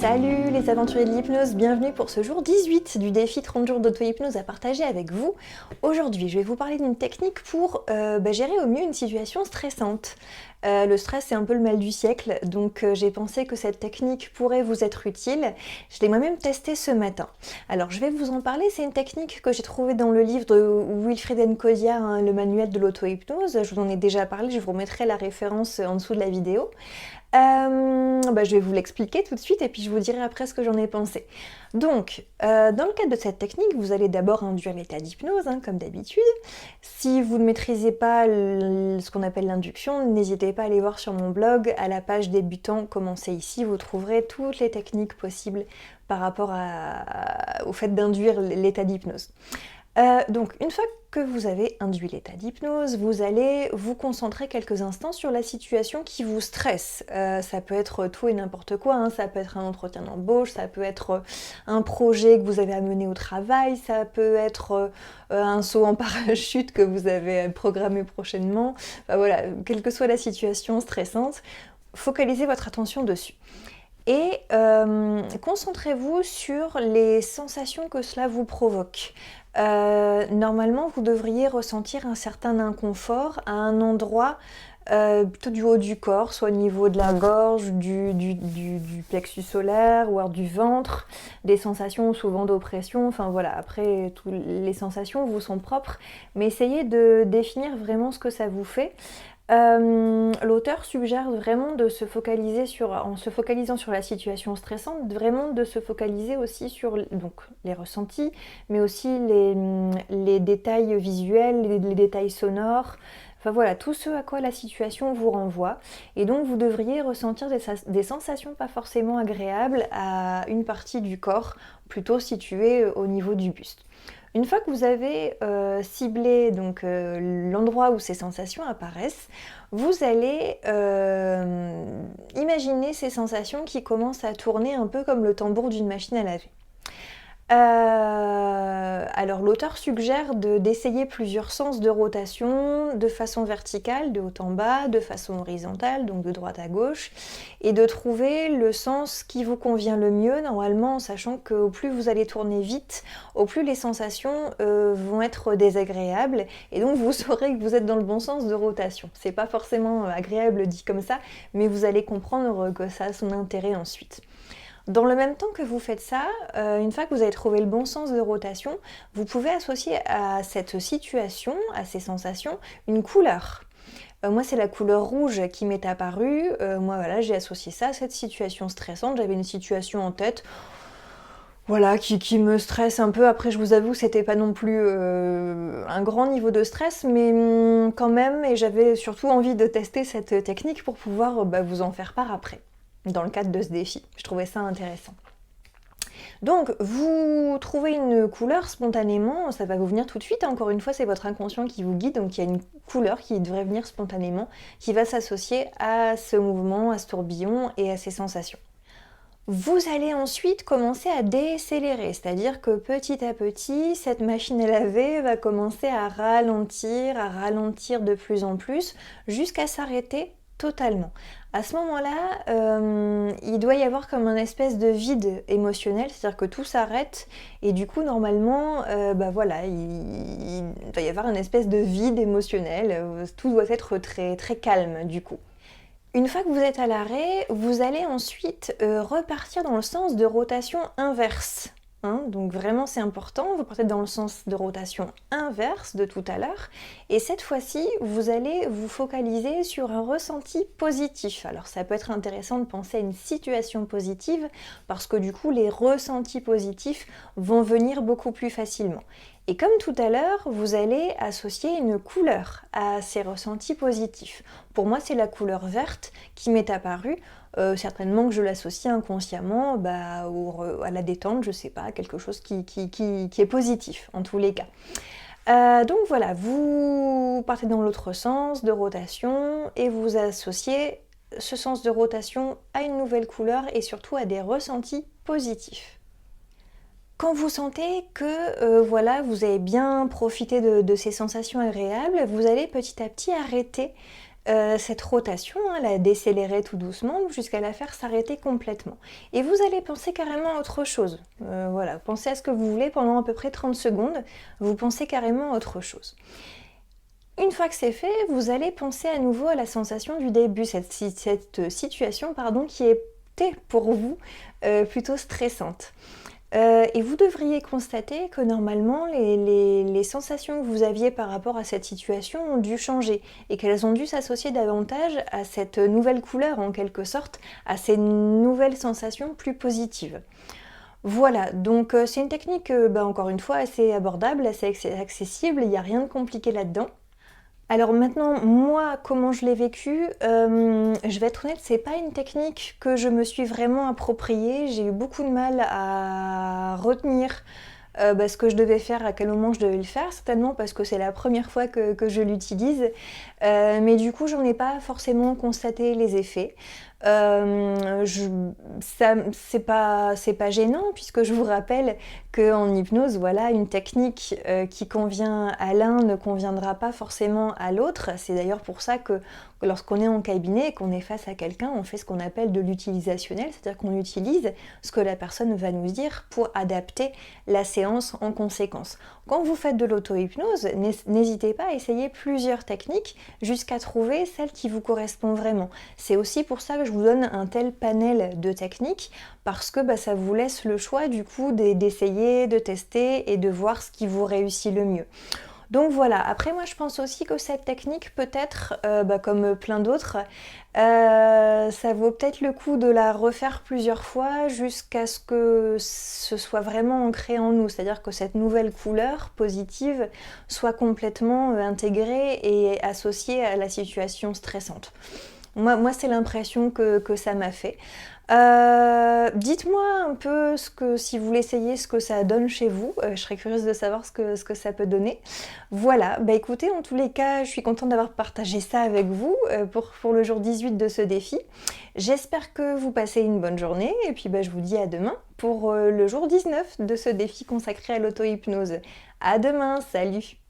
Salut les aventuriers de l'hypnose, bienvenue pour ce jour 18 du défi 30 jours d'auto-hypnose à partager avec vous. Aujourd'hui, je vais vous parler d'une technique pour gérer au mieux une situation stressante. Le stress, c'est un peu le mal du siècle, donc j'ai pensé que cette technique pourrait vous être utile. Je l'ai moi-même testée ce matin. Alors, je vais vous en parler, c'est une technique que j'ai trouvée dans le livre de Wilfried Nkodia, hein, le manuel de l'auto-hypnose. Je vous en ai déjà parlé, je vous remettrai la référence en dessous de la vidéo. Je vais vous l'expliquer tout de suite et puis je vous dirai après ce que j'en ai pensé. Donc, dans le cadre de cette technique, vous allez d'abord induire l'état d'hypnose, hein, comme d'habitude. Si vous ne maîtrisez pas ce qu'on appelle l'induction, n'hésitez pas à aller voir sur mon blog, à la page débutant, commencez ici, vous trouverez toutes les techniques possibles par rapport au fait d'induire l'état d'hypnose. Donc, une fois que vous avez induit l'état d'hypnose, vous allez vous concentrer quelques instants sur la situation qui vous stresse. Ça peut être tout et n'importe quoi, hein. Ça peut être un entretien d'embauche, ça peut être un projet que vous avez à mener au travail, ça peut être un saut en parachute que vous avez programmé prochainement. Enfin, voilà, quelle que soit la situation stressante, focalisez votre attention dessus. Et concentrez-vous sur les sensations que cela vous provoque. Normalement, vous devriez ressentir un certain inconfort à un endroit plutôt du haut du corps, soit au niveau de la gorge, du plexus solaire ou alors du ventre, des sensations souvent d'oppression, enfin voilà, après toutes les sensations vous sont propres, mais essayez de définir vraiment ce que ça vous fait. L'auteur suggère vraiment de se focaliser en se focalisant sur la situation stressante, vraiment de se focaliser aussi sur donc, les ressentis, mais aussi les détails visuels, les détails sonores, enfin voilà, tout ce à quoi la situation vous renvoie. Et donc vous devriez ressentir des sensations pas forcément agréables à une partie du corps, plutôt située au niveau du buste. Une fois que vous avez ciblé l'endroit où ces sensations apparaissent, vous allez imaginer ces sensations qui commencent à tourner un peu comme le tambour d'une machine à laver. Alors l'auteur suggère d'essayer plusieurs sens de rotation de façon verticale, de haut en bas, de façon horizontale, donc de droite à gauche, et de trouver le sens qui vous convient le mieux, normalement en sachant qu'au plus vous allez tourner vite, au plus les sensations vont être désagréables, et donc vous saurez que vous êtes dans le bon sens de rotation. C'est pas forcément agréable dit comme ça, mais vous allez comprendre que ça a son intérêt ensuite. Dans le même temps que vous faites ça, une fois que vous avez trouvé le bon sens de rotation, vous pouvez associer à cette situation, à ces sensations, une couleur. Moi, c'est la couleur rouge qui m'est apparue. Moi, voilà, j'ai associé ça à cette situation stressante. J'avais une situation en tête, voilà, qui me stresse un peu. Après, je vous avoue, c'était pas non plus un grand niveau de stress, mais quand même, et j'avais surtout envie de tester cette technique pour pouvoir vous en faire part après, dans le cadre de ce défi. Je trouvais ça intéressant. Donc, vous trouvez une couleur spontanément, ça va vous venir tout de suite. Encore une fois, c'est votre inconscient qui vous guide, donc il y a une couleur qui devrait venir spontanément, qui va s'associer à ce mouvement, à ce tourbillon et à ces sensations. Vous allez ensuite commencer à décélérer, c'est-à-dire que petit à petit, cette machine à laver va commencer à ralentir de plus en plus, jusqu'à s'arrêter totalement. À ce moment-là, il doit y avoir comme un espèce de vide émotionnel, c'est-à-dire que tout s'arrête et du coup normalement, il doit y avoir une espèce de vide émotionnel, tout doit être très, très calme du coup. Une fois que vous êtes à l'arrêt, vous allez ensuite repartir dans le sens de rotation inverse. Donc vraiment c'est important, vous partez dans le sens de rotation inverse de tout à l'heure et cette fois-ci vous allez vous focaliser sur un ressenti positif. Alors ça peut être intéressant de penser à une situation positive parce que du coup les ressentis positifs vont venir beaucoup plus facilement. Et comme tout à l'heure, vous allez associer une couleur à ces ressentis positifs. Pour moi, c'est la couleur verte qui m'est apparue. Certainement que je l'associe inconsciemment à la détente, je sais pas, quelque chose qui est positif en tous les cas. Donc voilà, vous partez dans l'autre sens de rotation et vous associez ce sens de rotation à une nouvelle couleur et surtout à des ressentis positifs. Quand vous sentez que vous avez bien profité de ces sensations agréables, vous allez petit à petit arrêter cette rotation, hein, la décélérer tout doucement jusqu'à la faire s'arrêter complètement. Et vous allez penser carrément à autre chose. Voilà, pensez à ce que vous voulez pendant à peu près 30 secondes, vous pensez carrément à autre chose. Une fois que c'est fait, vous allez penser à nouveau à la sensation du début, cette situation qui était pour vous plutôt stressante. Et vous devriez constater que normalement, les sensations que vous aviez par rapport à cette situation ont dû changer et qu'elles ont dû s'associer davantage à cette nouvelle couleur en quelque sorte, à ces nouvelles sensations plus positives. Voilà, donc c'est une technique, encore une fois, assez abordable, assez accessible, il n'y a rien de compliqué là-dedans. Alors maintenant, moi, comment je l'ai vécu, je vais être honnête, c'est pas une technique que je me suis vraiment appropriée. J'ai eu beaucoup de mal à retenir ce que je devais faire, à quel moment je devais le faire, certainement parce que c'est la première fois que je l'utilise. Mais du coup, j'en ai pas forcément constaté les effets. C'est pas gênant puisque je vous rappelle qu'en hypnose, voilà, une technique qui convient à l'un ne conviendra pas forcément à l'autre. C'est d'ailleurs pour ça que lorsqu'on est en cabinet et qu'on est face à quelqu'un, on fait ce qu'on appelle de l'utilisationnel, c'est-à-dire qu'on utilise ce que la personne va nous dire pour adapter la séance en conséquence. Quand vous faites de l'auto-hypnose, n'hésitez pas à essayer plusieurs techniques jusqu'à trouver celle qui vous correspond vraiment. C'est aussi pour ça que je vous donne un tel panel de techniques, parce que ça vous laisse le choix du coup d'essayer, de tester et de voir ce qui vous réussit le mieux. Donc voilà, après moi je pense aussi que cette technique peut-être, comme plein d'autres, ça vaut peut-être le coup de la refaire plusieurs fois jusqu'à ce que ce soit vraiment ancré en nous, c'est-à-dire que cette nouvelle couleur positive soit complètement intégrée et associée à la situation stressante. Moi c'est l'impression que ça m'a fait. Dites-moi un peu si vous l'essayez, ce que ça donne chez vous. Je serais curieuse de savoir ce que ça peut donner. Voilà, écoutez, en tous les cas, je suis contente d'avoir partagé ça avec vous pour le jour 18 de ce défi. J'espère que vous passez une bonne journée et puis je vous dis à demain pour le jour 19 de ce défi consacré à l'auto-hypnose. À demain, salut!